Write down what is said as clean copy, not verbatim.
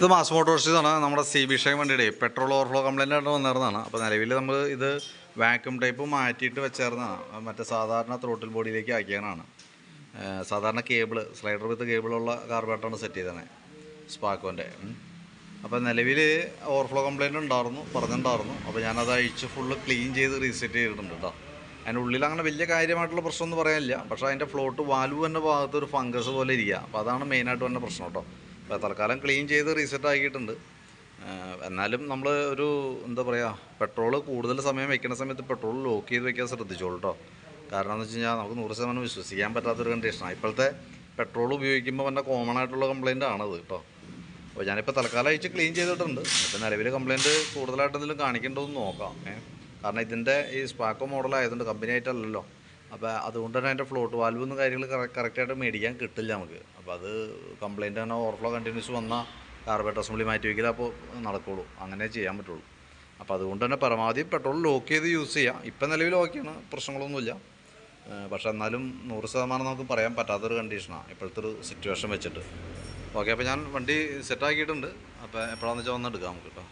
ഇത് മാസ് മോട്ടോഴ്സിന്നാണ്. നമ്മുടെ C B Shine വണ്ടിയുടെ പെട്രോൾ ഓവർഫ്ലോ കംപ്ലൈൻ്റ് ആയിട്ട് വന്നിരുന്നതാണ്. അപ്പോൾ നിലവിൽ നമ്മൾ ഇത് വാക്യൂം ടൈപ്പ് മാറ്റിയിട്ട് വെച്ചേർന്നതാണ്. മറ്റേ സാധാരണ ത്രോട്ടിൽ ബോഡിയിലേക്ക് ആക്കിയതാണ്. സാധാരണ കേബിൾ സ്ലൈഡർ വിത്ത് കേബിളുള്ള കാർബറേറ്ററാണ് സെറ്റ് ചെയ്തത് സ്പാക്കോൻ്റെ. അപ്പോൾ നിലവിൽ ഓവർഫ്ലോ കംപ്ലൈൻറ്റ് പറഞ്ഞിട്ടുണ്ടായിരുന്നു. അപ്പോൾ ഞാനത് അഴിച്ച് ഫുള്ള് ക്ലീൻ ചെയ്ത് റീസെറ്റ് ചെയ്തിട്ടുണ്ട് കേട്ടോ. അതിൻ്റെ ഉള്ളിൽ അങ്ങനെ വലിയ കാര്യമായിട്ടുള്ള പ്രശ്നമൊന്നും പറയാനില്ല. പക്ഷേ അതിൻ്റെ ഫ്ലോട്ട് വാൽവ് തന്നെ ഭാഗത്ത് ഒരു ഫംഗസ് പോലെ ഇരിക്കുക. അപ്പോൾ അതാണ് മെയിനായിട്ട് വന്ന പ്രശ്നം കേട്ടോ. അപ്പോൾ തൽക്കാലം ക്ലീൻ ചെയ്ത് റീസെറ്റ് ആക്കിയിട്ടുണ്ട്. എന്നാലും നമ്മൾ ഒരു എന്താ പറയുക, പെട്രോൾ കൂടുതൽ സമയം വെക്കുന്ന സമയത്ത് പെട്രോൾ ലോക്ക് ചെയ്ത് വെക്കാൻ ശ്രദ്ധിച്ചോളൂ കേട്ടോ. കാരണം എന്ന് വെച്ച് കഴിഞ്ഞാൽ നമുക്ക് 100% വിശ്വസിക്കാൻ പറ്റാത്തൊരു കണ്ടീഷനാണ്. ഇപ്പോഴത്തെ പെട്രോൾ ഉപയോഗിക്കുമ്പോൾ തന്നെ കോമൺ ആയിട്ടുള്ള കംപ്ലയിൻ്റ് ആണത് കേട്ടോ. അപ്പോൾ ഞാനിപ്പോൾ തൽക്കാലം അയച്ച് ക്ലീൻ ചെയ്തിട്ടുണ്ട്. ഇപ്പോൾ നിലവിൽ കംപ്ലയിൻറ്റ് കൂടുതലായിട്ട് എന്തെങ്കിലും കാണിക്കേണ്ടതെന്ന് നോക്കാം. കാരണം ഇതിൻ്റെ ഈ സ്പാക്കോ മോഡലായതുകൊണ്ട് കമ്പനി ആയിട്ടല്ലല്ലോ. അപ്പോൾ അതുകൊണ്ട് തന്നെ അതിൻ്റെ ഫ്ലോട്ട് വാൽവെന്ന് കാര്യങ്ങൾ കറക്റ്റായിട്ട് മേടിക്കാൻ കിട്ടില്ല നമുക്ക്. അപ്പോൾ അത് കംപ്ലയിൻ്റ് തന്നെ ഓവർഫ്ലോ കണ്ടിന്യൂസ് വന്നാൽ കാർബറേറ്റർ അസംബ്ലി മാറ്റി വയ്ക്കില്ല, അപ്പോൾ നടക്കുള്ളൂ, അങ്ങനെ ചെയ്യാൻ പറ്റുള്ളൂ. അപ്പോൾ അതുകൊണ്ട് തന്നെ പരമാവധി പെട്രോൾ ലോക്ക് ചെയ്ത് യൂസ് ചെയ്യാം. ഇപ്പം നിലവിൽ ഓക്കെയാണ്, പ്രശ്നങ്ങളൊന്നുമില്ല. പക്ഷേ എന്നാലും 100% നമുക്ക് പറയാൻ പറ്റാത്തൊരു കണ്ടീഷനാണ് ഇപ്പോഴത്തെ ഒരു സിറ്റുവേഷൻ വെച്ചിട്ട്. ഓക്കെ, അപ്പോൾ ഞാൻ വണ്ടി സെറ്റാക്കിയിട്ടുണ്ട്. അപ്പോൾ എപ്പോഴാണെന്ന് വെച്ചാൽ വന്നെടുക്കാം നമുക്ക് കേട്ടോ.